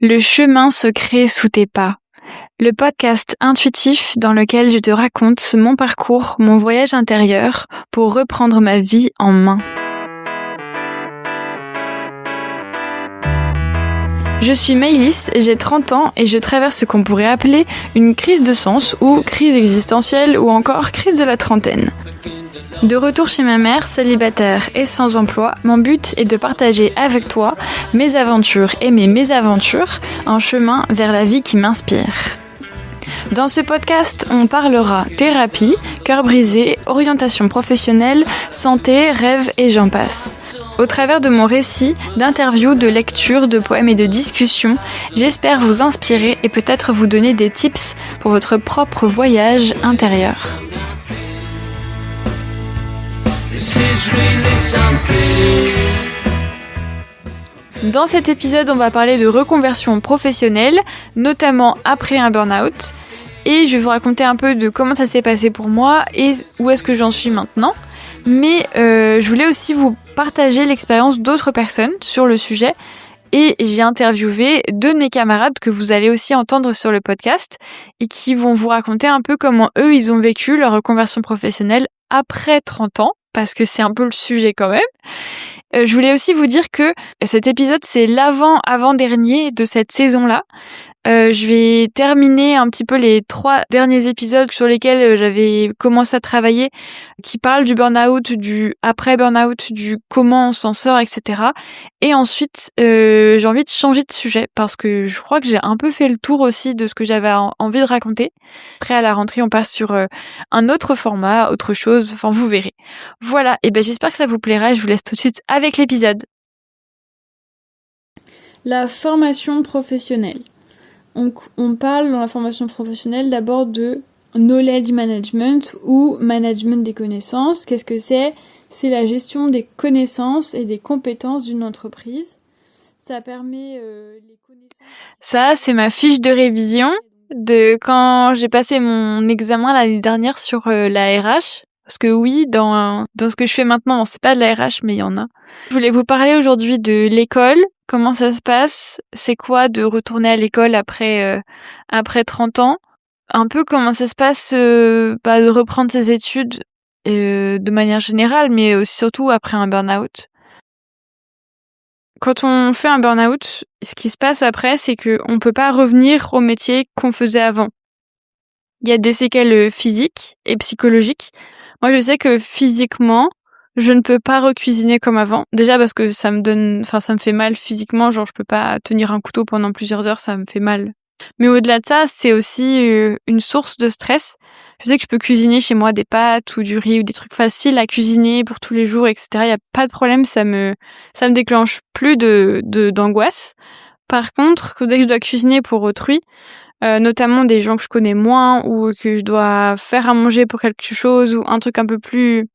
Le chemin se crée sous tes pas. Le podcast intuitif dans lequel je te raconte mon parcours, mon voyage intérieur pour reprendre ma vie en main. Je suis Maëlys, j'ai 30 ans et je traverse ce qu'on pourrait appeler une crise de sens ou crise existentielle ou encore crise de la trentaine. De retour chez ma mère, célibataire et sans emploi, mon but est de partager avec toi mes aventures et mes mésaventures, un chemin vers la vie qui m'inspire. Dans ce podcast, on parlera thérapie, cœur brisé, orientation professionnelle, santé, rêves et j'en passe. Au travers de mon récit, d'interviews, de lectures, de poèmes et de discussions, j'espère vous inspirer et peut-être vous donner des tips pour votre propre voyage intérieur. Dans cet épisode, on va parler de reconversion professionnelle, notamment après un burn-out. Et je vais vous raconter un peu de comment ça s'est passé pour moi et où est-ce que j'en suis maintenant. Mais je voulais aussi vous partager l'expérience d'autres personnes sur le sujet. Et j'ai interviewé 2 de mes camarades que vous allez aussi entendre sur le podcast et qui vont vous raconter un peu comment eux, ils ont vécu leur reconversion professionnelle après 30 ans. Parce que c'est un peu le sujet quand même. Je voulais aussi vous dire que cet épisode, c'est l'avant-dernier de cette saison-là. Je vais terminer un petit peu les 3 derniers épisodes sur lesquels j'avais commencé à travailler, qui parlent du burn-out, du après-burn-out, du comment on s'en sort, etc. Et ensuite, j'ai envie de changer de sujet parce que je crois que j'ai un peu fait le tour aussi de ce que j'avais envie de raconter. Après, à la rentrée, on passe sur un autre format, autre chose, enfin vous verrez. Voilà, et j'espère que ça vous plaira et je vous laisse tout de suite avec l'épisode. La formation professionnelle. On parle dans la formation professionnelle d'abord de knowledge management ou management des connaissances. Qu'est-ce que c'est ? C'est la gestion des connaissances et des compétences d'une entreprise. Ça permet les connaissances... Ça, c'est ma fiche de révision de quand j'ai passé mon examen l'année dernière sur la RH. Parce que oui, dans ce que je fais maintenant, bon, c'est pas de la RH, mais il y en a. Je voulais vous parler aujourd'hui de l'école. Comment ça se passe ? C'est quoi de retourner à l'école après 30 ans ? Un peu comment ça se passe de reprendre ses études de manière générale, mais aussi, surtout après un burn-out. Quand on fait un burn-out, ce qui se passe après, c'est qu'on peut pas revenir au métier qu'on faisait avant. Il y a des séquelles physiques et psychologiques. Moi, je sais que physiquement, je ne peux pas recuisiner comme avant. Déjà parce que ça me fait mal physiquement, genre je peux pas tenir un couteau pendant plusieurs heures, ça me fait mal. Mais au-delà de ça, c'est aussi une source de stress. Je sais que je peux cuisiner chez moi des pâtes ou du riz ou des trucs faciles à cuisiner pour tous les jours, etc. Il y a pas de problème, ça me déclenche plus d'angoisse. Par contre, dès que je dois cuisiner pour autrui, notamment des gens que je connais moins ou que je dois faire à manger pour quelque chose ou un truc un peu plus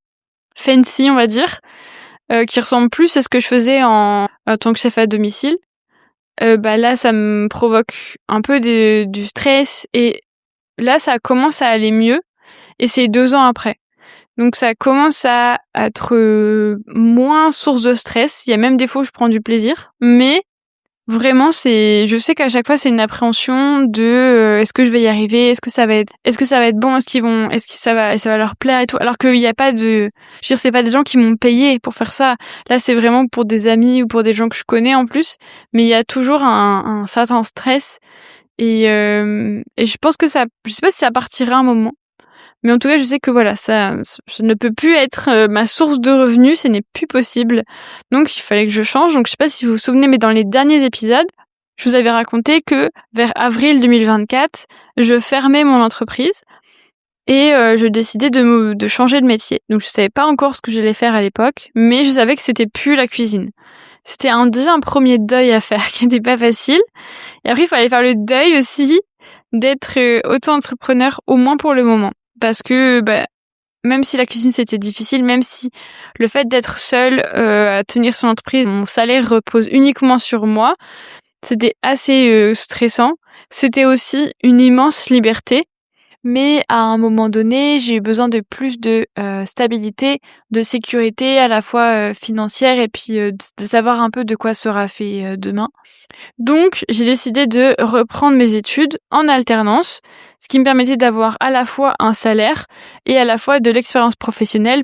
fancy, on va dire, qui ressemble plus à ce que je faisais en tant que chef à domicile, là, ça me provoque un peu du stress et là, ça commence à aller mieux et c'est 2 ans après. Donc ça commence à être moins source de stress. Il y a même des fois où je prends du plaisir, mais vraiment, je sais qu'à chaque fois, c'est une appréhension de est-ce que je vais y arriver, est-ce que ça va être bon, est-ce que ça va leur plaire et tout. Alors qu'il y a pas de, je veux dire, c'est pas des gens qui m'ont payé pour faire ça. Là, c'est vraiment pour des amis ou pour des gens que je connais en plus. Mais il y a toujours un certain stress et je pense que ça, je sais pas si ça partira un moment. Mais en tout cas, je sais que voilà, ça ne peut plus être ma source de revenus, ce n'est plus possible. Donc, il fallait que je change. Donc, je sais pas si vous vous souvenez, mais dans les derniers épisodes, je vous avais raconté que vers avril 2024, je fermais mon entreprise et je décidais de changer de métier. Donc, je savais pas encore ce que j'allais faire à l'époque, mais je savais que c'était plus la cuisine. C'était déjà un premier deuil à faire qui n'était pas facile. Et après, il fallait faire le deuil aussi d'être auto-entrepreneur, au moins pour le moment. Parce que même si la cuisine c'était difficile, même si le fait d'être seule à tenir son entreprise, mon salaire repose uniquement sur moi, c'était assez stressant. C'était aussi une immense liberté Mais à un moment donné, j'ai eu besoin de plus de stabilité, de sécurité à la fois financière et puis de savoir un peu de quoi sera fait demain. Donc, j'ai décidé de reprendre mes études en alternance, ce qui me permettait d'avoir à la fois un salaire et à la fois de l'expérience professionnelle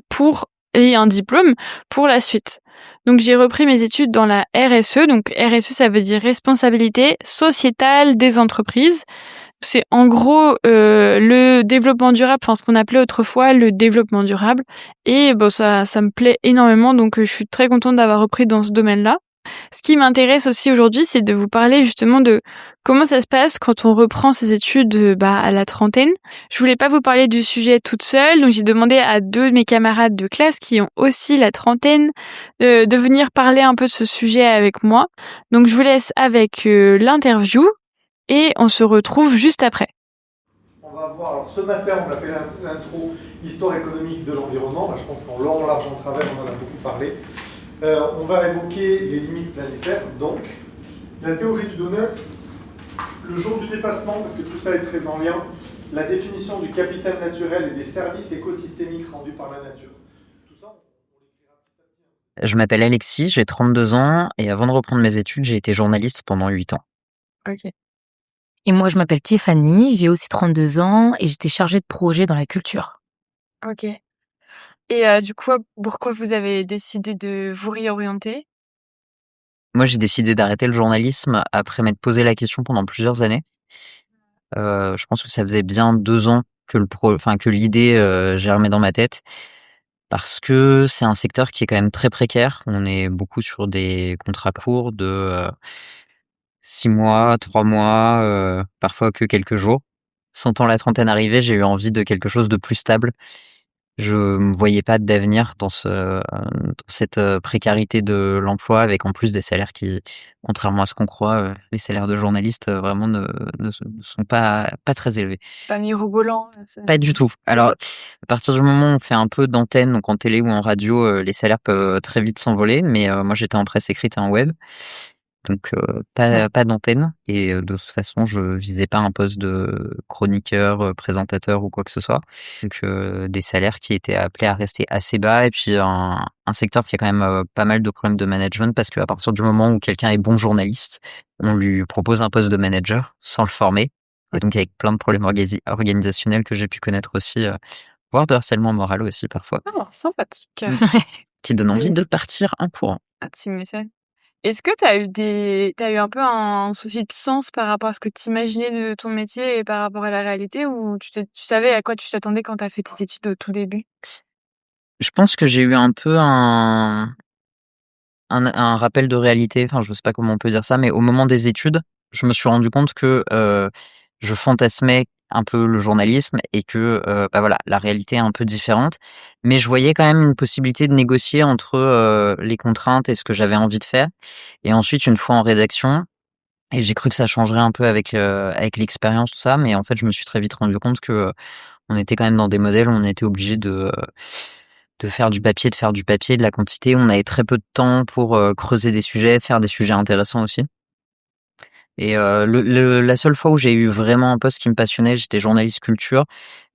et un diplôme pour la suite. Donc, j'ai repris mes études dans la RSE. Donc, RSE, ça veut dire responsabilité sociétale des entreprises. C'est en gros le développement durable, enfin ce qu'on appelait autrefois le développement durable. Et bon, ça me plaît énormément, donc je suis très contente d'avoir repris dans ce domaine-là. Ce qui m'intéresse aussi aujourd'hui, c'est de vous parler justement de comment ça se passe quand on reprend ses études à la trentaine. Je voulais pas vous parler du sujet toute seule, donc j'ai demandé à 2 de mes camarades de classe qui ont aussi la trentaine de venir parler un peu de ce sujet avec moi. Donc je vous laisse avec l'interview et on se retrouve juste après. On va voir, alors ce matin on a fait l'intro histoire économique de l'environnement, je pense qu'en long, large, en travers on en a beaucoup parlé. On va évoquer les limites planétaires, donc la théorie du donut, le jour du dépassement, parce que tout ça est très en lien, la définition du capital naturel et des services écosystémiques rendus par la nature. Tout ça, on l'écrira petit à petit. Je m'appelle Alexis, j'ai 32 ans et avant de reprendre mes études, j'ai été journaliste pendant 8 ans. Ok. Et moi, je m'appelle Tiffany, j'ai aussi 32 ans et j'étais chargée de projet dans la culture. Ok. Et du coup, pourquoi vous avez décidé de vous réorienter? Moi, j'ai décidé d'arrêter le journalisme après m'être posé la question pendant plusieurs années. Je pense que ça faisait bien 2 ans que l'idée germait dans ma tête. Parce que c'est un secteur qui est quand même très précaire. On est beaucoup sur des contrats courts de 6 mois, 3 mois, parfois que quelques jours. Sentant la trentaine arriver, j'ai eu envie de quelque chose de plus stable. Je me voyais pas d'avenir dans cette précarité de l'emploi, avec en plus des salaires qui, contrairement à ce qu'on croit, les salaires de journalistes vraiment ne sont pas très élevés. C'est pas mirobolant. Pas du tout. Alors, à partir du moment où on fait un peu d'antenne, donc en télé ou en radio, les salaires peuvent très vite s'envoler. Mais moi, j'étais en presse écrite et en web, donc pas d'antenne. Et de toute façon, je visais pas un poste de chroniqueur, présentateur ou quoi que ce soit. Donc des salaires qui étaient appelés à rester assez bas. Et puis un secteur qui a quand même pas mal de problèmes de management, parce qu'à partir du moment où quelqu'un est bon journaliste, on lui propose un poste de manager sans le former. Et donc avec plein de problèmes organisationnels que j'ai pu connaître aussi, voire de harcèlement moral aussi parfois, Ah, sympathique. qui donne envie de partir en courant. Ah, tu m'étonnes. Est-ce que t'as eu un peu un souci de sens par rapport à ce que t'imaginais de ton métier et par rapport à la réalité, ou tu savais à quoi tu t'attendais quand t'as fait tes études au tout début? Je pense que j'ai eu un peu un rappel de réalité, enfin je sais pas comment on peut dire ça, mais au moment des études, je me suis rendu compte que je fantasmais un peu le journalisme et que voilà, la réalité est un peu différente, mais je voyais quand même une possibilité de négocier entre les contraintes et ce que j'avais envie de faire. Et ensuite, une fois en rédaction, et j'ai cru que ça changerait un peu avec l'expérience, tout ça, mais en fait je me suis très vite rendu compte que on était quand même dans des modèles où on était obligé de faire du papier, de la quantité. On avait très peu de temps pour creuser des sujets, faire des sujets intéressants aussi. Et la seule fois où j'ai eu vraiment un poste qui me passionnait, j'étais journaliste culture.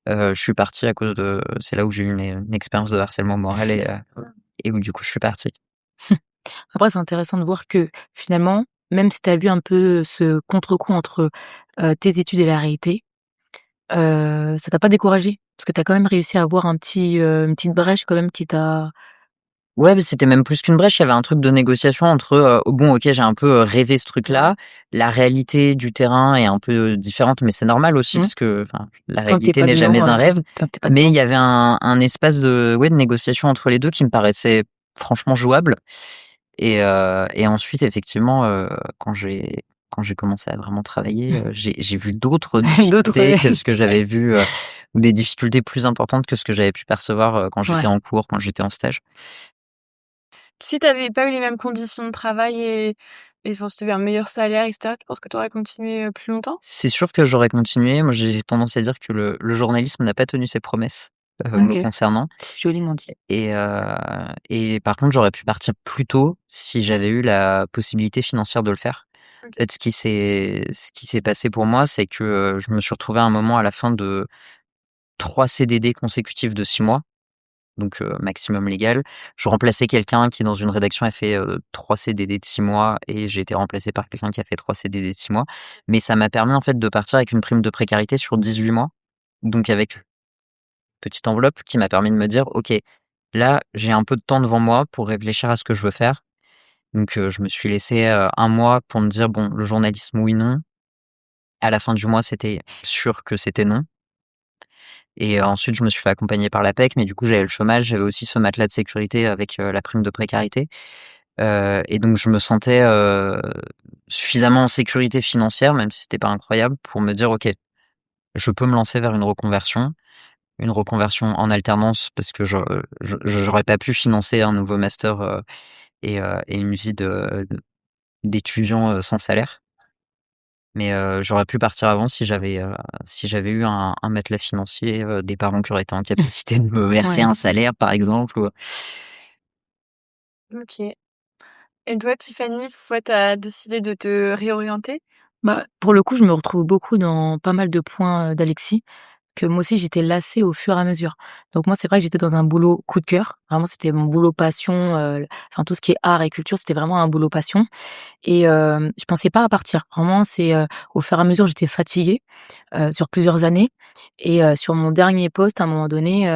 Je suis parti à cause de... C'est là où j'ai eu une expérience de harcèlement moral et où du coup je suis parti. Après, c'est intéressant de voir que finalement, même si tu as vu un peu ce contre-coup entre tes études et la réalité, ça t'a pas découragé parce que tu as quand même réussi à avoir une petite brèche quand même qui t'a... Ouais, mais c'était même plus qu'une brèche, il y avait un truc de négociation entre bon, OK, j'ai un peu rêvé ce truc-là, la réalité du terrain est un peu différente, mais c'est normal aussi parce que la Tant que t'es réalité pas n'est dedans, jamais un rêve. tant que t'es pas Mais il dedans. y avait un espace de négociation entre les 2 qui me paraissait franchement jouable. Et ensuite effectivement, quand j'ai commencé à vraiment travailler, j'ai vu d'autres D'autres, difficultés que ce que j'avais vu, ou des difficultés plus importantes que ce que j'avais pu percevoir, quand j'étais Ouais. en cours, quand j'étais en stage. Si t'avais pas eu les mêmes conditions de travail et enfin, si t'avais un meilleur salaire, etc., tu penses que t'aurais continué plus longtemps? C'est sûr que j'aurais continué. Moi, j'ai tendance à dire que le journalisme n'a pas tenu ses promesses, me OK. concernant. Joliment dit. Et par contre, j'aurais pu partir plus tôt si j'avais eu la possibilité financière de le faire. OK. En fait, ce qui s'est passé pour moi, c'est que, je me suis retrouvé à un moment à la fin de 3 CDD consécutifs de 6 mois, donc maximum légal. Je remplaçais quelqu'un qui, dans une rédaction, a fait, 3 CDD de 6 mois et j'ai été remplacé par quelqu'un qui a fait 3 CDD de 6 mois. Mais ça m'a permis, en fait, de partir avec une prime de précarité sur 18 mois, donc avec une petite enveloppe qui m'a permis de me dire: «OK, là, j'ai un peu de temps devant moi pour réfléchir à ce que je veux faire». Donc je me suis laissé, 1 mois pour me dire: «Bon, le journalisme, oui, non». À la fin du mois, c'était sûr que c'était non et ensuite je me suis fait accompagner par l'APEC, mais du coup, j'avais le chômage, j'avais aussi ce matelas de sécurité avec, la prime de précarité, et donc je me sentais, suffisamment en sécurité financière, même si c'était pas incroyable, pour me dire: «OK, je peux me lancer vers une reconversion en alternance» parce que j'aurais pas pu financer un nouveau master, et une vie d'étudiant, sans salaire. Mais j'aurais pu partir avant si j'avais eu un matelas financier, des parents qui auraient été en capacité de me verser Ouais. un salaire, par exemple, ou OK. Et toi, Tiffany, fois, tu as décidé de te réorienter? Bah, pour le coup, je me retrouve beaucoup dans pas mal de points, d'Alexis, que moi aussi j'étais lassée au fur et à mesure. Donc moi, c'est vrai que j'étais dans un boulot coup de cœur. Vraiment, c'était mon boulot passion, enfin tout ce qui est art et culture, c'était vraiment un boulot passion. Et je pensais pas à partir. Vraiment, c'est, au fur et à mesure, j'étais fatiguée, sur plusieurs années et sur mon dernier poste, à un moment donné,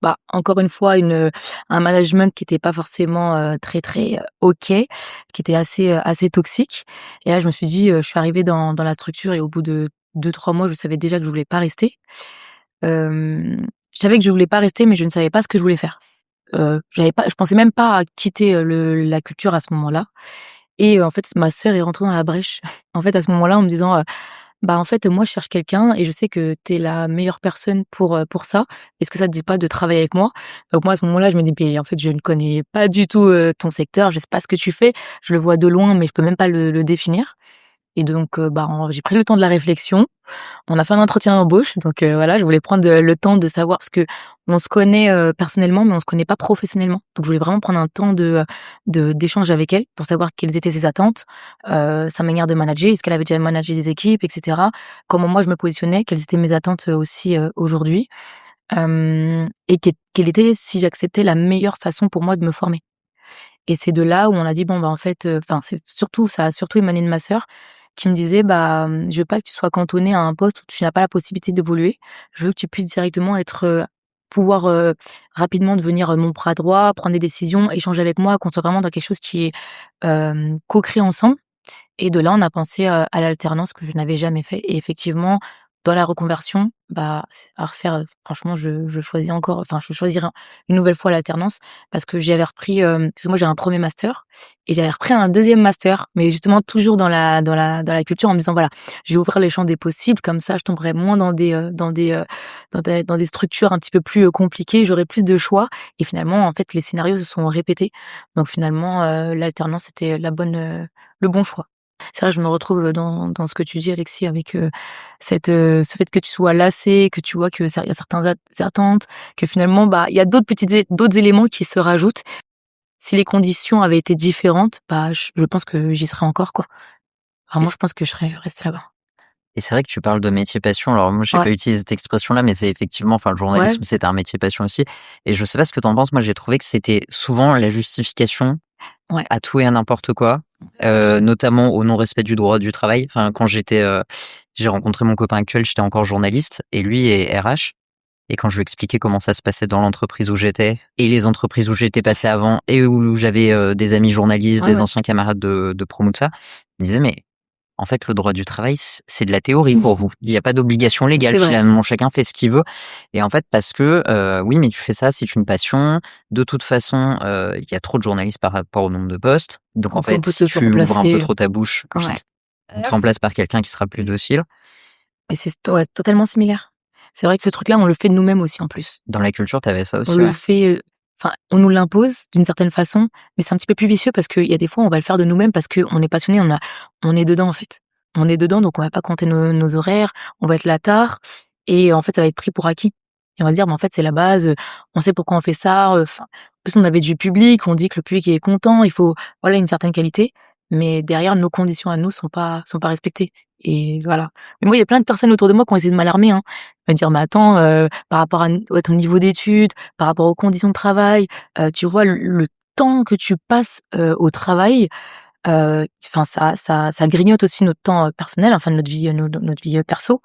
bah, encore une fois, un management qui était pas forcément, très, très, OK, qui était assez toxique et là, je me suis dit, je suis arrivée dans la structure et au bout de 2-3 mois, je savais déjà que je voulais pas rester. Je savais que je voulais pas rester, mais je ne savais pas ce que je voulais faire. Je pensais même pas à quitter, la culture à ce moment-là et en fait, ma sœur est rentrée dans la brèche. En fait, à ce moment-là, en me disant, «Bah, en fait, moi, je cherche quelqu'un et je sais que tu es la meilleure personne pour ça. Est-ce que ça te dit pas de travailler avec moi?» Donc moi, à ce moment-là, je me dis: «Mais en fait, je ne connais pas du tout, ton secteur, je sais pas ce que tu fais. Je le vois de loin, mais je peux même pas le définir» et donc bah, j'ai pris le temps de la réflexion. On a fait un entretien d'embauche, donc voilà, je voulais prendre, le temps de savoir parce que on se connaît, personnellement, mais on se connaît pas professionnellement. Donc je voulais vraiment prendre un temps d'échange avec elle pour savoir quelles étaient ses attentes, sa manière de manager. Est-ce qu'elle avait déjà managé des équipes et cetera? Comment moi je me positionnais? Quelles étaient mes attentes, aussi, aujourd'hui? Et quelle était, si j'acceptais, la meilleure façon pour moi de me former? Et c'est de là où on a dit: «Bon, bah, en fait», enfin, ça a surtout émané de ma sœur qui me disait: «Bah, je veux pas que tu sois cantonnée à un poste où tu n'as pas la possibilité d'évoluer. Je veux que tu puisses directement pouvoir, rapidement devenir, mon bras droit, prendre des décisions, échanger avec moi, qu'on soit vraiment dans quelque chose qui est, co-créé ensemble». Et de là, on a pensé, à l'alternance que je n'avais jamais fait et effectivement, dans la reconversion, bah, c'est à refaire, franchement, je choisirais une nouvelle fois l'alternance parce que j'avais repris, parce que moi j'ai un premier master et j'avais repris un deuxième master, mais justement toujours dans la culture en me disant: «Voilà, je vais ouvrir les champs des possibles, comme ça je tomberai moins dans des structures un petit peu plus, compliquées, j'aurai plus de choix» et finalement, en fait, les scénarios se sont répétés. Donc finalement, l'alternance était le bon choix. C'est vrai, je me retrouve dans ce que tu dis, Alexis, avec ce fait que tu sois lassé, que tu vois que il y a certaines attentes, que finalement, bah, il y a d'autres éléments qui se rajoutent. Si les conditions avaient été différentes, bah, je pense que j'y serais encore, quoi. et Vraiment, c je pense que je serais restée là-bas. et c'est vrai que tu parles de métier passion. Alors moi, j'ai Ouais, pas utilisé cette expression-là, mais c'est effectivement, enfin, le ouais, journalisme, c'est un métier passion aussi, et je sais pas ce que tu en penses. Moi, j'ai trouvé que c'était souvent la justification ouais. à tout et à n'importe quoi, notamment au non-respect du droit du travail. Enfin, quand j'ai rencontré mon copain actuel, j'étais encore journaliste et lui est RH. Et quand je lui expliquais comment ça se passait dans l'entreprise où j'étais et les entreprises où j'étais passé avant et où j'avais, des amis journalistes, Ouais, des ouais. anciens camarades de promo, tout ça, il me disait: «Mais en fait, le droit du travail, c'est de la théorie pour vous. Il y a pas d'obligation légale C'est vrai. finalement, chacun fait ce qu'il veut». Et en fait, parce que, oui, mais tu fais ça, c'est une passion. De toute façon, il y a trop de journalistes par rapport au nombre de postes. Donc en On fait, peut si se tu ouvres un peu remplacer. trop ta bouche, Ouais. vite, on te remplace par quelqu'un qui sera plus docile. Et c'est ouais, totalement similaire. C'est vrai que ce truc-là, on le fait de nous-mêmes aussi, en plus. Dans la culture, tu avais ça On aussi, le ouais? fait, enfin, on nous l'impose d'une certaine façon, mais c'est un petit peu plus vicieux parce qu'il y a des fois, on va le faire de nous-mêmes parce qu'on est passionné, on est dedans, en fait. On est dedans, donc on va pas compter nos horaires, on va être là tard et en fait, ça va être pris pour acquis et on va dire: «Mais en fait, c'est la base, on sait pourquoi on fait ça», enfin, en plus, on avait du public, on dit que le public est content, il faut, voilà, une certaine qualité, mais derrière, nos conditions à nous sont pas respectées. Et voilà. Mais moi, il y a plein de personnes autour de moi qui ont essayé de m'alarmer, hein. Me dire, mais attends, par rapport à ton niveau d'études, par rapport aux conditions de travail, tu vois, le temps que tu passes au travail, enfin, ça grignote aussi notre temps personnel, enfin, notre vie, notre vie perso.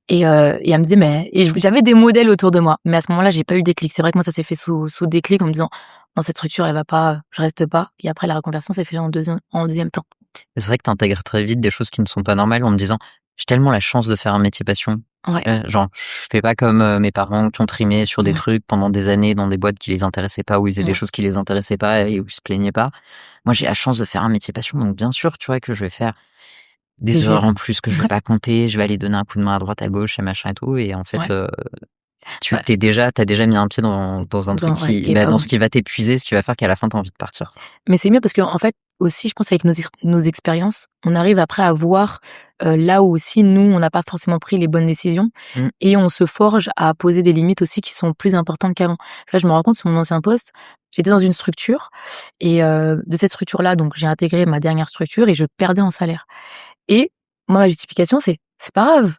Et elle me disait, mais, j'avais des modèles autour de moi. Mais à ce moment-là, j'ai pas eu le déclic. C'est vrai que moi, ça s'est fait sous déclic en me disant, non, cette structure, elle va pas, je reste pas. Et après, la reconversion s'est fait en deuxième temps. Et c'est vrai que tu intègres très vite des choses qui ne sont pas normales en me disant, j'ai tellement la chance de faire un métier passion. Ouais. Genre, je fais pas comme mes parents qui ont trimé sur des trucs pendant des années dans des boîtes qui les intéressaient pas, où ils faisaient des choses qui les intéressaient pas et où ils se plaignaient pas. Moi, j'ai la chance de faire un métier passion, donc bien sûr, tu vois, que je vais faire des heures en plus que je vais pas compter, je vais aller donner un coup de main à droite, à gauche, et machin et tout. Et en fait, t'as déjà mis un pied dans un truc dans ce qui va t'épuiser, ce qui va faire qu'à la fin, t'as envie de partir. Mais c'est mieux parce qu'en fait, aussi, je pense avec nos expériences, on arrive après à voir là où aussi, nous, on n'a pas forcément pris les bonnes décisions et on se forge à poser des limites aussi qui sont plus importantes qu'avant. Là, je me rends compte sur mon ancien poste, j'étais dans une structure et de cette structure-là, donc j'ai intégré ma dernière structure et je perdais en salaire. Et moi, ma justification, c'est pas grave.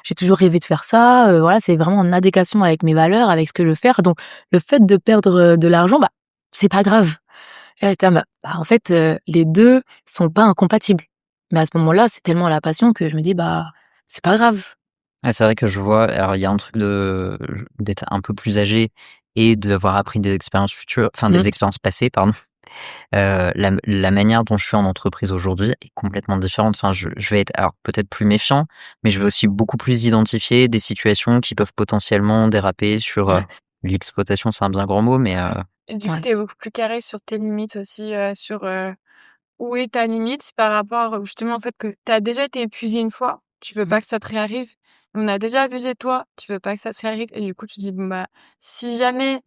J'ai toujours rêvé de faire ça, voilà, c'est vraiment en adéquation avec mes valeurs, avec ce que je veux faire. Donc, le fait de perdre de l'argent, bah, c'est pas grave. Et là, en fait, les deux sont pas incompatibles. Mais à ce moment-là, c'est tellement la passion que je me dis, bah, c'est pas grave. Ah, c'est vrai que je vois, alors il y a un truc d'être un peu plus âgé et d'avoir appris des expériences futures, enfin des expériences passées, pardon. La manière dont je suis en entreprise aujourd'hui est complètement différente. Enfin, je vais être alors peut-être plus méfiant, mais je vais aussi beaucoup plus identifier des situations qui peuvent potentiellement déraper sur l'exploitation, c'est un bien grand mot, mais Et du coup, t'es beaucoup plus carré sur tes limites aussi, sur où est ta limite par rapport justement au fait que t'as déjà été épuisé une fois, tu veux pas que ça te réarrive. On a déjà abusé de toi, tu veux pas que ça te réarrive. Et du coup, tu te dis, bon, bah, si jamais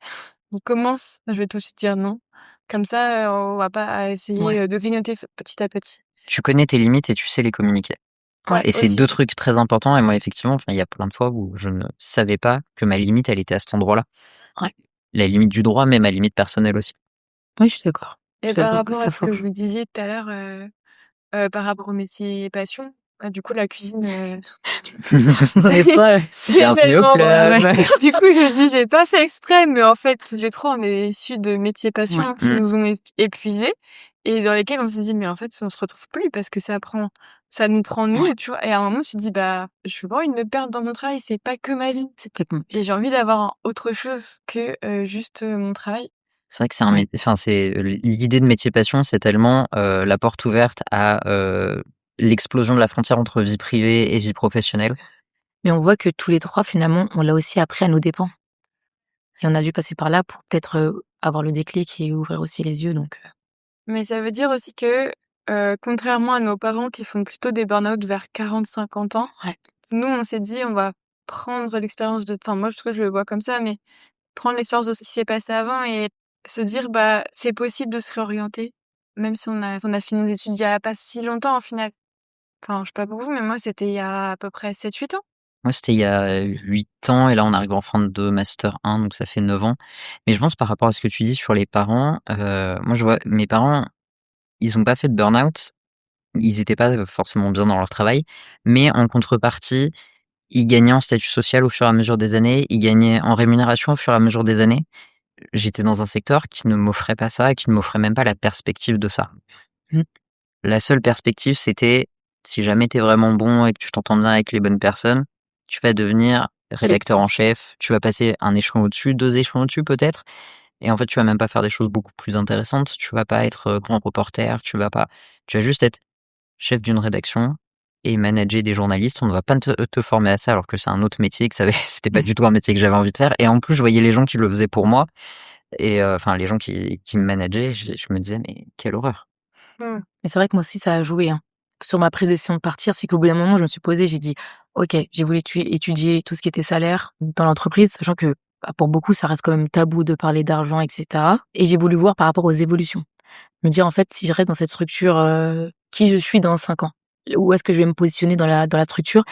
il commence, je vais tout de suite dire non. Comme ça, on va pas essayer de grignoter petit à petit. tu connais tes limites et tu sais les communiquer. Et c'est aussi. 2 trucs très importants. Et moi, effectivement, enfin, il y a plein de fois où je ne savais pas que ma limite, elle était à cet endroit-là. Ouais. La limite du droit, mais ma limite personnelle aussi. Oui, je suis d'accord. Et par rapport à ce que je vous disais tout à l'heure, par rapport au métier passion, du coup, la cuisine, C'est un peu au club. Du coup, je me dis, j'ai pas fait exprès, mais en fait, tous les trois, on est issus de métiers passion qui nous ont épuisés et dans lesquels on s'est dit, mais en fait, on se retrouve plus parce que ça nous prend nous, tu vois. Et à un moment, tu te dis, bah, je veux pas envie de me perdre dans mon travail, c'est pas que ma vie. J'ai envie d'avoir autre chose que juste mon travail. C'est vrai que c'est l'idée de métier passion, c'est tellement la porte ouverte à l'explosion de la frontière entre vie privée et vie professionnelle. Mais on voit que tous les trois, finalement, on l'a aussi appris à nos dépens. Et on a dû passer par là pour peut-être avoir le déclic et ouvrir aussi les yeux. Donc, Mais ça veut dire aussi que, contrairement à nos parents qui font plutôt des burn-out vers 40-50 ans, nous, on s'est dit, on va prendre l'expérience enfin, moi, je le vois comme ça, mais prendre l'expérience de ce qui s'est passé avant et se dire, bah, c'est possible de se réorienter, même si on a fini nos études il y a pas si longtemps, au final. Enfin, je sais pas pour vous, mais moi, c'était il y a à peu près 7-8 ans. Moi, c'était il y a 8 ans et là, on arrive en fin de master 1, donc ça fait 9 ans. Mais je pense par rapport à ce que tu dis sur les parents, moi, je vois mes parents, ils ont pas fait de burn-out. Ils étaient pas forcément bien dans leur travail, mais en contrepartie, ils gagnaient en statut social au fur et à mesure des années, ils gagnaient en rémunération au fur et à mesure des années. J'étais dans un secteur qui ne m'offrait pas ça, qui ne m'offrait même pas la perspective de ça. La seule perspective, c'était si jamais t'es vraiment bon et que tu t'entends bien avec les bonnes personnes, tu vas devenir rédacteur en chef, tu vas passer un échelon au-dessus, 2 échelons au-dessus peut-être, et en fait, tu vas même pas faire des choses beaucoup plus intéressantes, tu vas pas être grand reporter, tu vas juste être chef d'une rédaction et manager des journalistes. On ne va pas te former à ça alors que c'est un autre métier, que c'était pas du tout un métier que j'avais envie de faire. Et en plus, je voyais les gens qui le faisaient pour moi et enfin les gens qui me manageaient, je me disais mais quelle horreur. Mais c'est vrai que moi aussi, ça a joué, hein. Sur ma prise de décision de partir, c'est qu'au bout d'un moment, je me suis posée, j'ai dit, OK, j'ai voulu étudier tout ce qui était salaire dans l'entreprise, sachant que bah, pour beaucoup, ça reste quand même tabou de parler d'argent, etc. Et j'ai voulu voir par rapport aux évolutions. Me dire, en fait, si je reste dans cette structure, qui je suis dans 5 ans? Où est-ce que je vais me positionner dans la structure?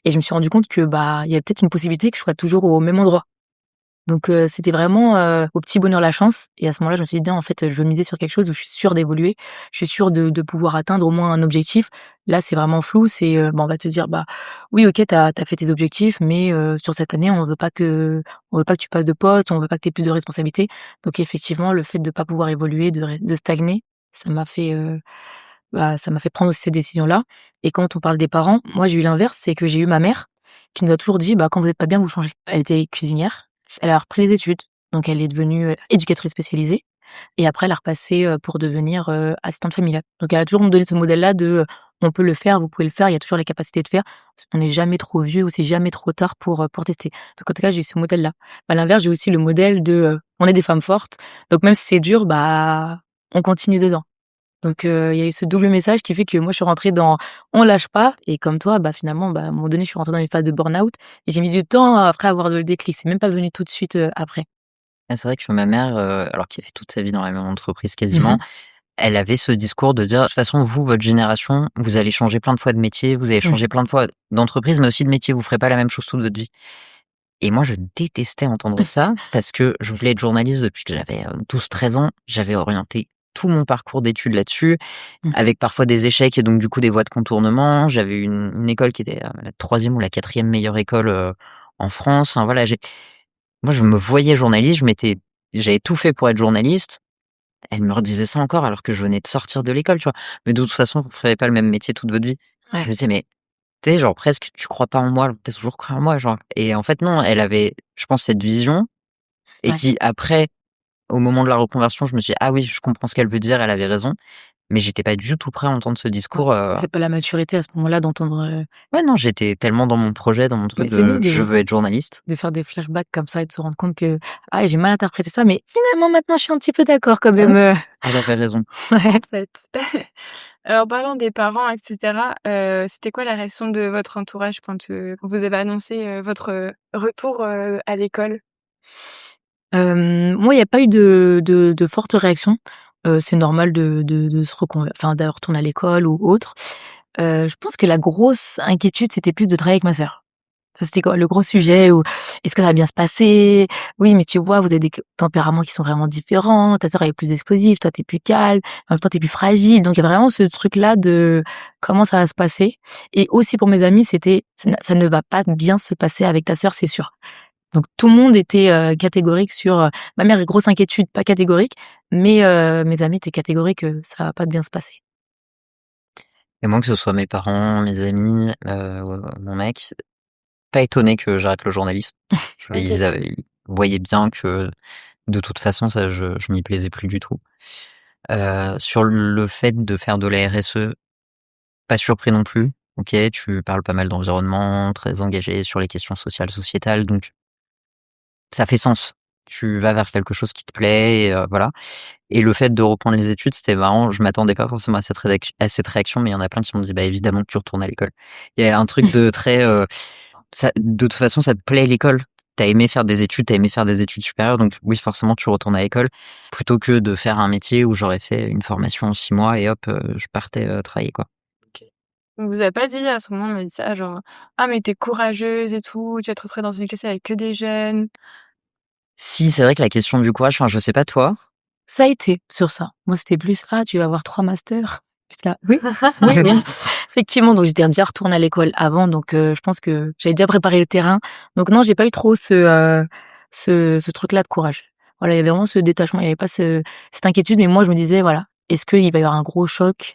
Et je me suis rendu compte que, bah, il y a peut-être une possibilité que je sois toujours au même endroit. Donc c'était vraiment au petit bonheur la chance. Et à ce moment-là, je me suis dit non, en fait, je veux miser sur quelque chose où je suis sûre d'évoluer, je suis sûre de pouvoir atteindre au moins un objectif. Là, c'est vraiment flou. C'est on va te dire bah oui, ok, t'as fait tes objectifs, mais sur cette année, on veut pas que tu passes de poste, on veut pas que tu aies plus de responsabilités. Donc effectivement, le fait de pas pouvoir évoluer, de stagner, ça m'a fait prendre aussi cette décision-là. Et quand on parle des parents, moi j'ai eu l'inverse, c'est que j'ai eu ma mère qui nous a toujours dit, bah quand vous êtes pas bien, vous changez. Elle était cuisinière, elle a repris les études, donc elle est devenue éducatrice spécialisée. Et après, elle a repassé pour devenir assistante familiale. Donc elle a toujours me donné ce modèle-là de, on peut le faire, vous pouvez le faire, il y a toujours la capacité de faire. On n'est jamais trop vieux ou c'est jamais trop tard pour tester. Donc en tout cas, j'ai eu ce modèle-là. À l'inverse, j'ai aussi le modèle de, on est des femmes fortes, donc même si c'est dur, bah on continue dedans. Donc il y a eu ce double message qui fait que moi je suis rentrée dans on lâche pas et comme toi bah finalement bah à un moment donné je suis rentrée dans une phase de burn-out et j'ai mis du temps après avoir le déclic, c'est même pas venu tout de suite après. Ah, c'est vrai que ma mère, alors qui a fait toute sa vie dans la même entreprise Mmh. quasiment, elle avait ce discours de dire: «De toute façon, vous, votre génération, vous allez changer plein de fois de métier, vous allez Oui. changer plein de fois d'entreprise, mais aussi de métier. Vous ferez pas la même chose toute votre vie». Et moi, je détestais entendre ça parce que je voulais être journaliste depuis que j'avais 12-13 ans. J'avais orienté tout mon parcours d'études là-dessus, Mmh. avec parfois des échecs et donc du coup des voies de contournement. J'avais une école qui était la troisième ou la quatrième meilleure école en France. Enfin, voilà, moi, je me voyais journaliste, j'avais tout fait pour être journaliste. Elle me redisait ça encore alors que je venais de sortir de l'école, tu vois. Mais de toute façon, vous ferez pas le même métier toute votre vie. Je Ouais, me disais, mais tu sais, genre presque, tu crois pas en moi, alors que t'as toujours cru en moi, genre. Et en fait, non, elle avait, je pense, cette vision. Et ouais. qui, après, au moment de la reconversion, je me suis dit, ah oui, je comprends ce qu'elle veut dire, elle avait raison. Mais j'étais pas du tout prêt à entendre ce Ouais. discours. J'avais pas la maturité à ce moment-là d'entendre, Ouais, non, j'étais tellement dans mon projet, dans mon truc mais c'est bien de je veux être journaliste. de faire des flashbacks comme ça et de se rendre compte que ah j'ai mal interprété ça, mais finalement maintenant je suis un petit peu d'accord quand Ouais, même. elle avait raison. Ouais. En fait. Alors parlant des parents et cetera, c'était quoi la réaction de votre entourage quand vous avez annoncé, votre, retour, à l'école? Moi, il y a pas eu de forte réaction. C'est normal de se enfin, de retourner à l'école ou autre. Je pense que la grosse inquiétude, c'était plus de travailler avec ma sœur. Ça, c'était quoi le gros sujet où est-ce que ça va bien se passer? Oui, mais tu vois, vous avez des tempéraments qui sont vraiment différents. Ta sœur, elle est plus explosive, toi, tu es plus calme, en même temps, tu es plus fragile. Donc il y a vraiment ce truc-là de comment ça va se passer. Et aussi pour mes amis, c'était ça ne va pas bien se passer avec ta sœur, c'est sûr. Donc tout le monde était catégorique sur ma mère, grosse inquiétude, pas catégorique, mais mes amis étaient catégoriques que ça va pas bien se passer. Et moi, que ce soit mes parents, mes amis, mon mec, pas étonné que j'arrête le journalisme. Et OK. ils voyaient bien que de toute façon, ça, je m'y plaisais plus du tout. Sur le fait de faire de la RSE, pas surpris non plus. OK, tu parles pas mal d'environnement, très engagé sur les questions sociales, sociétales, donc ça fait sens. Tu vas vers quelque chose qui te plaît et voilà. Et le fait de reprendre les études, c'était marrant. Je m'attendais pas forcément à cette réaction, mais il y en a plein qui m'ont dit: «Bah, évidemment que tu retournes à l'école». Il y a un truc de très, ça de toute façon, ça te plaît l'école. T'as aimé faire des études, t'as aimé faire des études supérieures, donc oui, forcément, tu retournes à l'école, plutôt que de faire un métier où j'aurais fait une formation en 6 mois et hop, je partais, travailler, quoi. OK. Donc vous avez pas dit à ce moment, mais ça genre: «Ah mais tu es courageuse et tout, tu vas te retrouver dans une classe avec que des jeunes». Si, c'est vrai que la question du courage, enfin, je sais pas toi. Ça a été sur ça. Moi, c'était plus: «Ah, tu vas avoir 3 masters». J'étais là: «Oui, oui, oui». Effectivement, donc j'étais déjà retournée à l'école avant, donc je pense que j'avais déjà préparé le terrain. Donc non, j'ai pas eu trop ce truc-là de courage. Voilà, il y avait vraiment ce détachement, il y avait pas cette inquiétude, mais moi je me disais: «Voilà, est-ce qu'il va y avoir un gros choc,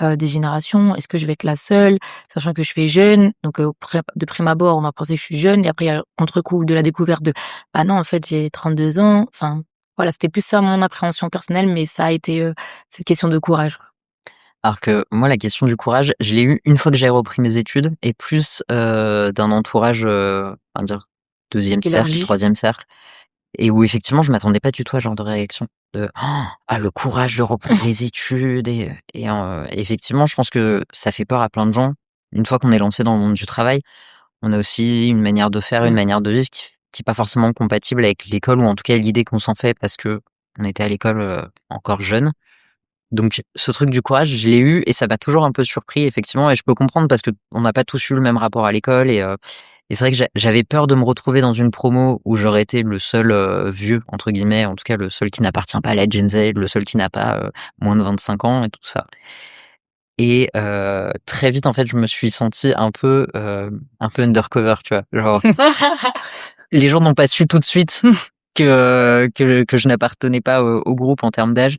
des générations? Est-ce que je vais être la seule?» Sachant que je suis jeune, donc de prime abord, on va penser que je suis jeune et après il y a le contre-coup de la découverte de: «Ah non, en fait, j'ai 32 ans». Enfin, voilà, c'était plus ça mon appréhension personnelle, mais ça a été, cette question de courage. Alors que moi, la question du courage, je l'ai eu une fois que j'ai repris mes études et plus, d'un entourage, on va dire 2e cercle, Élargie. 3e cercle et où effectivement je m'attendais pas du tout à ce genre de réaction de: «Ah le courage de reprendre les études» et effectivement je pense que ça fait peur à plein de gens. Une fois qu'on est lancé dans le monde du travail, on a aussi une manière de faire, une Mmh. manière de vivre qui est pas forcément compatible avec l'école ou en tout cas l'idée qu'on s'en fait parce qu'on était à l'école, encore jeune. Donc ce truc du courage, je l'ai eu et ça m'a toujours un peu surpris effectivement et je peux comprendre parce qu'on n'a pas tous eu le même rapport à l'école Et c'est vrai que j'avais peur de me retrouver dans une promo où j'aurais été le seul vieux, entre guillemets, en tout cas le seul qui n'appartient pas à la Gen Z, le seul qui n'a pas moins de 25 ans et tout ça. Et très vite, en fait, je me suis senti un peu undercover, tu vois. Genre, les gens n'ont pas su tout de suite que je n'appartenais pas au groupe en termes d'âge.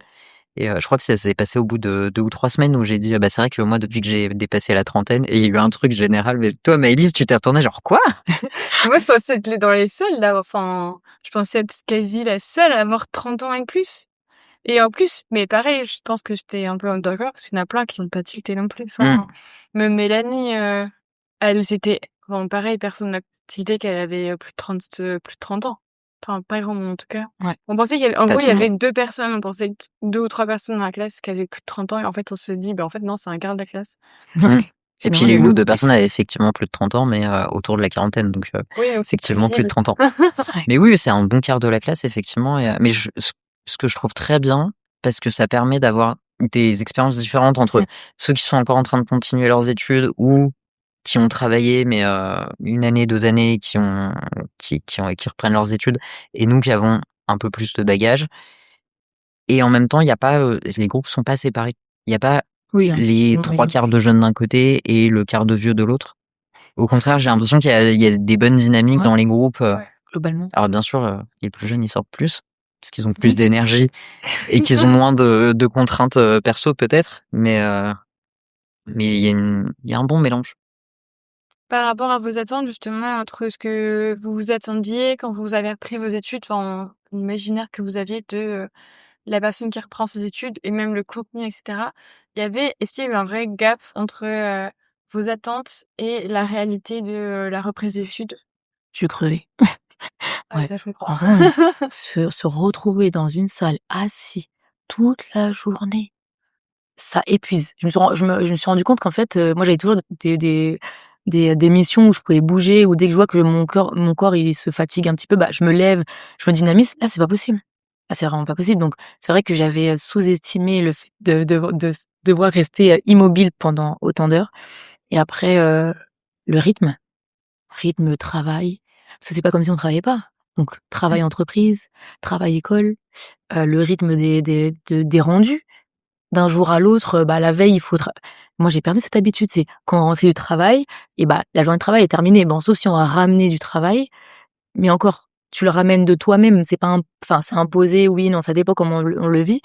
Et je crois que ça s'est passé au bout de 2 ou 3 semaines où j'ai dit, bah c'est vrai que moi, depuis que j'ai dépassé la trentaine, et il y a eu un truc général, mais toi, Maëlys, tu t'es retournée genre quoi? Moi, je pensais être dans les seuls, là. Enfin, je pensais être quasi la seule à avoir 30 ans et plus. Et en plus, mais pareil, je pense que j'étais un peu undercover parce qu'il y en a plein qui n'ont pas tilté non plus. Enfin, même Mélanie, elle s'était, enfin, pareil, personne n'a tilté qu'elle avait plus de 30 ans. Enfin, pas grand monde en tout cas. Ouais. On pensait qu'il y avait, en Pas gros, tout il y le avait 2 personnes, on pensait 2 ou 3 personnes dans la classe qui avaient plus de 30 ans et en fait, on se dit, en fait, non, c'est un quart de la classe. Et puis Finalement, il y a une ou beaucoup deux plus. personnes avaient effectivement plus de 30 ans, mais autour de la quarantaine, donc Oui, donc c'est effectivement plus de visible. 30 ans. Ouais. Mais oui, c'est un bon quart de la classe, effectivement. Mais ce que je trouve très bien, parce que ça permet d'avoir des expériences différentes entre ceux qui sont encore en train de continuer leurs études ou qui ont travaillé, mais 1 année, 2 années, qui reprennent leurs études, et nous qui avons un peu plus de bagages. Et en même temps, il y a pas, les groupes sont pas séparés. Il y a pas Oui, hein. les Oui, 3 quarts de jeunes d'un côté et le quart de vieux de l'autre. Au contraire, j'ai l'impression qu'il y a des bonnes dynamiques Ouais. dans les groupes. globalement. Alors bien sûr, les plus jeunes, ils sortent plus parce qu'ils ont plus d'énergie et qu'ils ont moins de contraintes perso peut-être, mais il y a un bon mélange. Par rapport à vos attentes, justement, entre ce que vous vous attendiez quand vous avez repris vos études, enfin, l'imaginaire que vous aviez de la personne qui reprend ses études et même le contenu, etc. Est-ce qu'il y a eu un vrai gap entre vos attentes et la réalité de la reprise d'études? Je suis crevée. Ah, Ouais. ça, je comprends. En vrai, se retrouver dans une salle assis toute la journée, ça épuise. Je me suis rendu compte qu'en fait, moi j'avais toujours des missions où je pouvais bouger, ou dès que je vois que mon corps il se fatigue un petit peu, bah je me lève, je me dynamise. Là, c'est pas possible. Là, c'est vraiment pas possible. Donc c'est vrai que j'avais sous-estimé le fait de devoir rester immobile pendant autant d'heures. Et après, le rythme travail, parce que c'est pas comme si on travaillait pas. Donc travail entreprise, travail école, le rythme des rendus. D'un jour à l'autre, bah, la veille, il faut moi, j'ai perdu cette habitude, c'est quand on rentrait du travail, et bah, la journée de travail est terminée. Bon, sauf si on a ramené du travail, mais encore, tu le ramènes de toi-même, c'est pas enfin, c'est imposé, oui, non, ça dépend comment on le vit.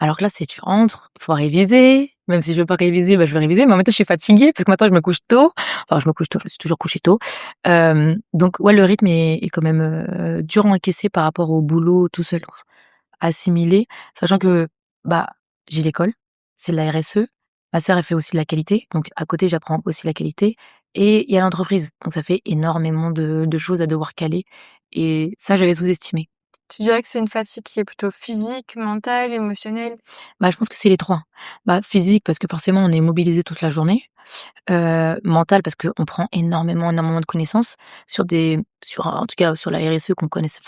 Alors que là, c'est tu rentres, il faut réviser, même si je veux pas réviser, bah, je vais réviser, mais en même temps, je suis fatiguée parce que maintenant, je me couche tôt. Enfin, je me couche tôt, je me suis toujours couchée tôt. Donc ouais, le rythme est quand même dur à encaisser par rapport au boulot tout seul, quoi. Assimilé, sachant que, bah, j'ai l'école, c'est de la RSE. Ma sœur, elle fait aussi de la qualité, donc à côté, j'apprends aussi la qualité, et il y a l'entreprise. Donc ça fait énormément de choses à devoir caler, et ça, j'avais sous-estimé. Tu dirais que c'est une fatigue qui est plutôt physique, mentale, émotionnelle? Bah, je pense que c'est les 3. Bah, physique parce que forcément on est mobilisé toute la journée, mental parce qu'on prend énormément de connaissances en tout cas sur la RSE qu'on connaissait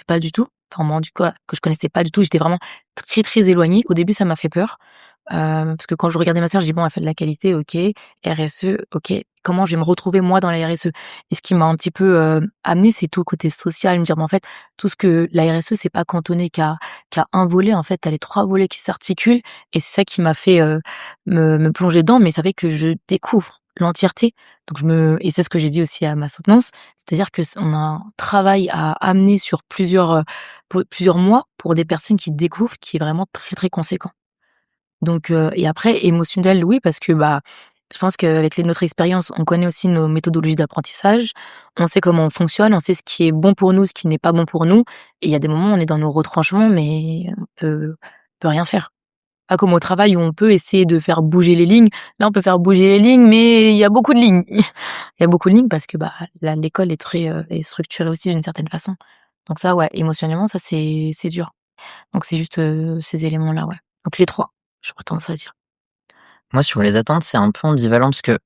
pas du tout. Enfin moi en tout cas que je connaissais pas du tout, j'étais vraiment très éloignée. Au début ça m'a fait peur, parce que quand je regardais ma sœur, je dis: «Bon, elle fait de la qualité, OK, RSE, OK, comment je vais me retrouver moi dans la RSE?» Et ce qui m'a un petit peu, amenée, c'est tout le côté social, me dire: «Mais en fait, tout ce que la RSE, c'est pas cantonné qu'à un volet, en fait, tu as les 3 volets qui s'articulent», et c'est ça qui m'a fait, me plonger dedans, mais ça fait que je découvre l'entièreté. Donc et c'est ce que j'ai dit aussi à ma soutenance, c'est-à-dire que on a un travail à amener sur pour plusieurs mois pour des personnes qui découvrent, qui est vraiment très conséquent. Donc et après émotionnel, oui, parce que, bah, je pense qu'avec notre expérience, on connaît aussi nos méthodologies d'apprentissage. On sait comment on fonctionne, on sait ce qui est bon pour nous, ce qui n'est pas bon pour nous, et il y a des moments où on est dans nos retranchements, mais on peut rien faire. Pas comme au travail où on peut essayer de faire bouger les lignes. Là, on peut faire bouger les lignes, mais il y a beaucoup de lignes. Il y a beaucoup de lignes parce que, bah, l'école est est structurée aussi d'une certaine façon. Donc ça, ouais, émotionnellement, ça c'est dur. Donc c'est juste, ces éléments-là, ouais. Donc les 3, j'aurais tendance à dire. Moi, sur les attentes, c'est un peu ambivalent parce que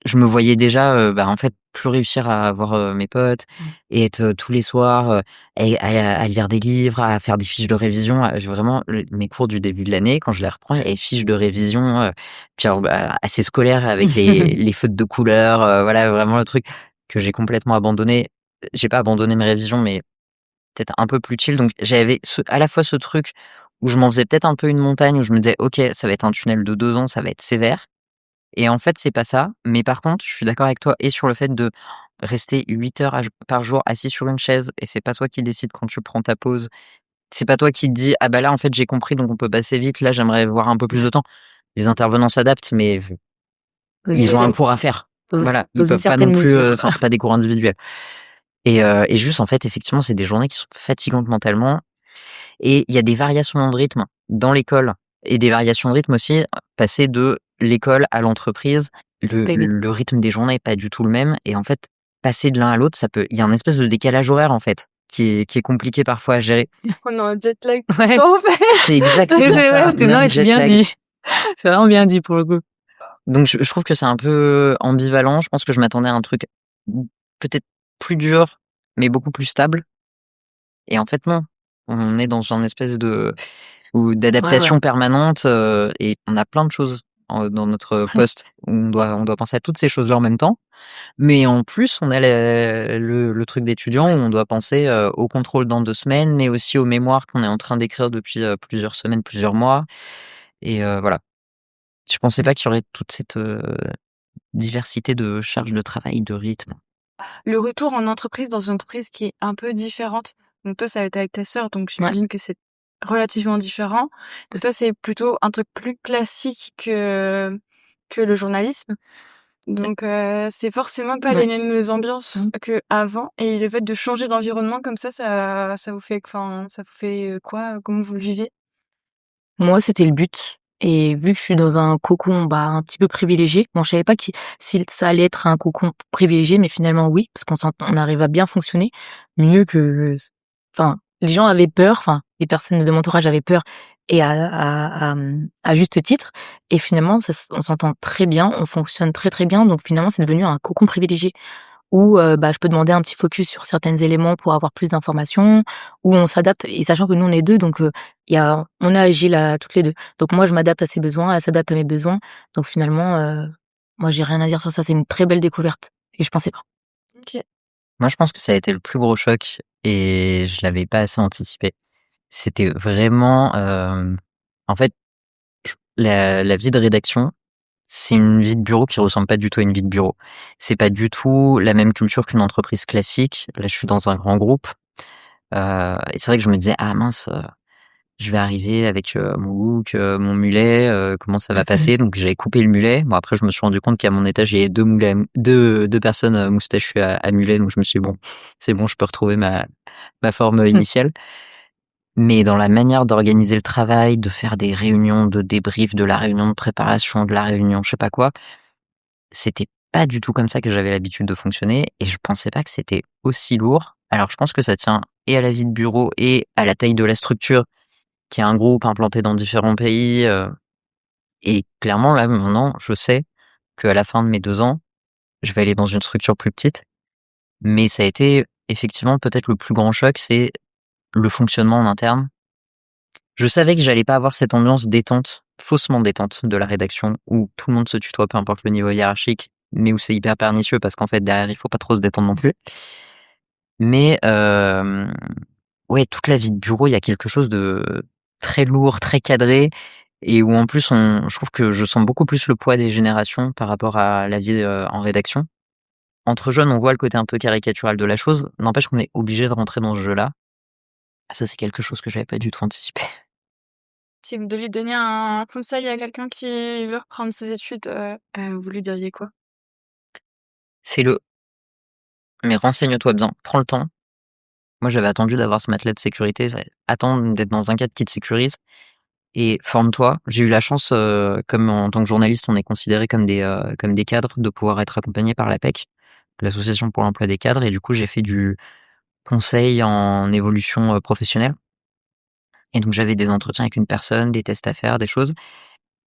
je me voyais déjà, bah, en fait, plus réussir à voir mes potes et être tous les soirs à lire des livres, à faire des fiches de révision. J'ai vraiment mes cours du début de l'année, quand je les reprends, et fiches de révision, puis alors, bah, assez scolaires avec les feutres de couleur, voilà, vraiment le truc que j'ai complètement abandonné. J'ai pas abandonné mes révisions, mais peut-être un peu plus chill. Donc j'avais à la fois ce truc où je m'en faisais peut-être un peu une montagne, où je me disais, ok, ça va être un tunnel de 2 ans, ça va être sévère. Et en fait, c'est pas ça. Mais par contre, je suis d'accord avec toi et sur le fait de rester 8 heures par jour assis sur une chaise, et c'est pas toi qui décides quand tu prends ta pause. C'est pas toi qui te dis, ah bah là, en fait, j'ai compris, donc on peut passer vite. Là, j'aimerais voir un peu plus de temps. Les intervenants s'adaptent, mais ils ont un cours à faire. Voilà, ils dans une peuvent pas non certaine plus. mesure. Enfin, c'est pas des cours individuels. Et juste, en fait, effectivement, c'est des journées qui sont fatigantes mentalement. Et il y a des variations de rythme dans l'école et des variations de rythme aussi, passer de l'école à l'entreprise. Le rythme des journées est pas du tout le même. Et en fait, passer de l'un à l'autre, il y a un espèce de décalage horaire, en fait, qui est compliqué parfois à gérer. On a un jet lag. Ouais. En fait. C'est exactement C'est ça. vrai, non, mais c'est bien dit. C'est vraiment bien dit pour le coup. Donc je trouve que c'est un peu ambivalent. Je pense que je m'attendais à un truc peut-être plus dur, mais beaucoup plus stable. Et en fait, non. On est dans un espèce d'adaptation permanente, et on a plein de choses dans notre poste. On doit penser à toutes ces choses-là en même temps. Mais en plus, on a le truc d'étudiant où on doit penser au contrôle dans 2 semaines, mais aussi aux mémoires qu'on est en train d'écrire depuis plusieurs semaines, plusieurs mois. Et voilà. Je pensais pas qu'il y aurait toute cette diversité de charges de travail, de rythme. Le retour en entreprise dans une entreprise qui est un peu différente. Donc toi, ça va être avec ta sœur, donc j'imagine que c'est relativement différent. Et toi, c'est plutôt un truc plus classique que le journalisme. Donc c'est forcément pas les mêmes ambiances que avant. Et le fait de changer d'environnement comme ça vous fait, quoi? Comment vous le vivez? Moi, c'était le but. Et vu que je suis dans un cocon un petit peu privilégié, bon, je savais pas si ça allait être un cocon privilégié, mais finalement oui, parce on arrive à bien fonctionner, mieux que, enfin, les gens avaient peur, enfin, les personnes de mon entourage avaient peur, et à juste titre. Et finalement, on s'entend très bien, on fonctionne très très bien, donc finalement, c'est devenu un cocon privilégié où je peux demander un petit focus sur certains éléments pour avoir plus d'informations, où on s'adapte, et sachant que nous on est 2, donc on est agile à toutes les 2. Donc moi je m'adapte à ses besoins, elle s'adapte à mes besoins. Donc finalement, moi j'ai rien à dire sur ça, c'est une très belle découverte et je pensais pas. OK. Moi, je pense que ça a été le plus gros choc et je l'avais pas assez anticipé. C'était vraiment, en fait, la vie de rédaction, c'est une vie de bureau qui ressemble pas du tout à une vie de bureau. C'est pas du tout la même culture qu'une entreprise classique. Là, je suis dans un grand groupe, et c'est vrai que je me disais: «Ah mince, je vais arriver avec, mon look, mon mulet, comment ça va passer?» Donc j'avais coupé le mulet. Bon, après, je me suis rendu compte qu'à mon étage, il y avait 2 moulets deux personnes, moustachues à mulet, donc je me suis dit: «Bon, c'est bon, je peux retrouver ma forme initiale». Mais dans la manière d'organiser le travail, de faire des réunions de débrief, de la réunion de préparation, de la réunion je sais pas quoi, c'était pas du tout comme ça que j'avais l'habitude de fonctionner et je pensais pas que c'était aussi lourd. Alors je pense que ça tient et à la vie de bureau et à la taille de la structure, qui est un groupe implanté dans différents pays, et clairement là maintenant, je sais qu'à la fin de mes 2 ans, je vais aller dans une structure plus petite. Mais ça a été effectivement peut-être le plus grand choc, c'est le fonctionnement en interne. Je savais que j'allais pas avoir cette ambiance détente, faussement détente de la rédaction, où tout le monde se tutoie, peu importe le niveau hiérarchique, mais où c'est hyper pernicieux parce qu'en fait derrière il faut pas trop se détendre non plus. Mais ouais, toute la vie de bureau, il y a quelque chose de très lourd, très cadré, et où en plus je trouve que je sens beaucoup plus le poids des générations par rapport à la vie en rédaction. Entre jeunes, on voit le côté un peu caricatural de la chose, n'empêche qu'on est obligé de rentrer dans ce jeu-là. Ça, c'est quelque chose que j'avais pas du tout anticipé. Si vous deviez donner un conseil à quelqu'un qui veut reprendre ses études, vous lui diriez quoi? Fais-le, mais renseigne-toi bien, prends le temps. Moi, j'avais attendu d'avoir ce matelas de sécurité, attends d'être dans un cadre qui te sécurise et forme-toi. J'ai eu la chance, comme en tant que journaliste, on est considérés comme des cadres, de pouvoir être accompagnés par l'APEC, l'Association pour l'emploi des cadres, et du coup, j'ai fait du conseil en évolution professionnelle. Et donc, j'avais des entretiens avec une personne, des tests à faire, des choses.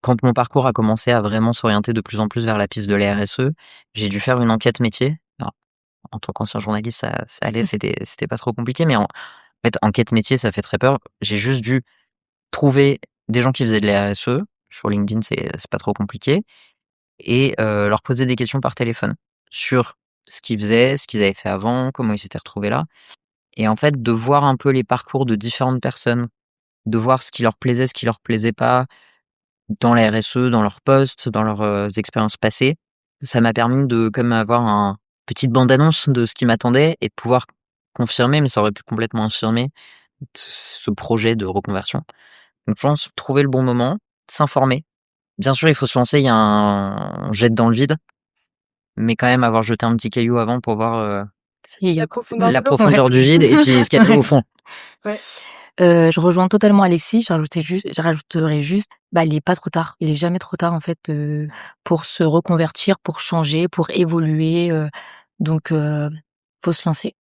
Quand mon parcours a commencé à vraiment s'orienter de plus en plus vers la piste de la RSE, j'ai dû faire une enquête métier. Alors, en tant qu'ancien journaliste, ça allait, c'était pas trop compliqué, mais en fait, enquête métier, ça fait très peur. J'ai juste dû trouver des gens qui faisaient de la RSE. Sur LinkedIn, c'est pas trop compliqué, et leur poser des questions par téléphone sur ce qu'ils faisaient, ce qu'ils avaient fait avant, comment ils s'étaient retrouvés là. Et en fait, de voir un peu les parcours de différentes personnes, de voir ce qui leur plaisait, ce qui leur plaisait pas dans la RSE, dans leur poste, dans leurs expériences passées. Ça m'a permis de quand même avoir une petite bande-annonce de ce qui m'attendait et de pouvoir confirmer, mais ça aurait pu complètement infirmer ce projet de reconversion. Donc je pense trouver le bon moment, s'informer. Bien sûr, il faut se lancer, il y a un jet dans le vide, mais quand même avoir jeté un petit caillou avant pour voir La profondeur la de l'eau. profondeur du vide et puis ce qu'il y a au fond. Ouais. Je rejoins totalement Alexis. Je rajouterais juste, il est pas trop tard. Il est jamais trop tard en fait pour se reconvertir, pour changer, pour évoluer. Donc, faut se lancer.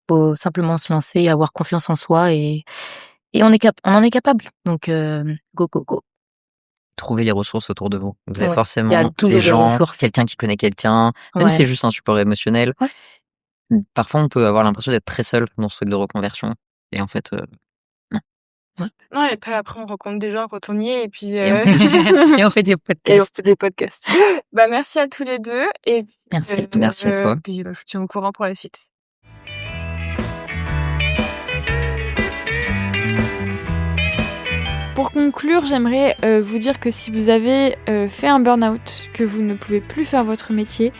Faut simplement se lancer, avoir confiance en soi et on en est capable. Donc, go go go. Trouvez les ressources autour de vous. Vous avez Ouais. forcément Il y a toujours des des gens, ressources. quelqu'un qui connaît quelqu'un, même Ouais. si c'est juste un support émotionnel. Ouais. Parfois, on peut avoir l'impression d'être très seul dans ce truc de reconversion. Et en fait, Non, et puis après, on rencontre des gens quand on y est, et puis Et on- Et on fait des et on podcasts. fait des podcasts. Merci à tous les deux, et Merci. Merci à toi. puis je tiens au courant pour la suite. Pour conclure, j'aimerais vous dire que si vous avez fait un burn-out, que vous ne pouvez plus faire votre métier,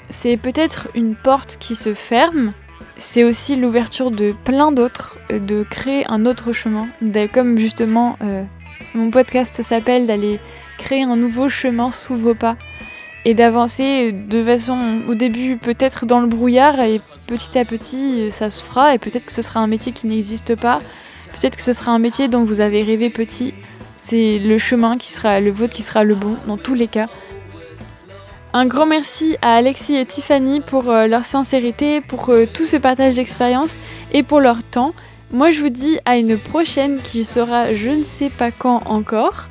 c'est peut-être une porte qui se ferme. C'est aussi l'ouverture de plein d'autres, de créer un autre chemin. Comme justement, mon podcast s'appelle, d'aller créer un nouveau chemin sous vos pas. Et d'avancer de façon, au début, peut-être dans le brouillard, et petit à petit, ça se fera. Et peut-être que ce sera un métier qui n'existe pas. Peut-être que ce sera un métier dont vous avez rêvé petit. C'est le chemin qui sera le vôtre, qui sera le bon, dans tous les cas. Un grand merci à Alexis et Tiffany pour leur sincérité, pour tout ce partage d'expérience et pour leur temps. Moi, je vous dis à une prochaine qui sera je ne sais pas quand encore.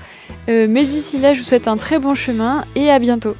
Mais d'ici là, je vous souhaite un très bon chemin et à bientôt.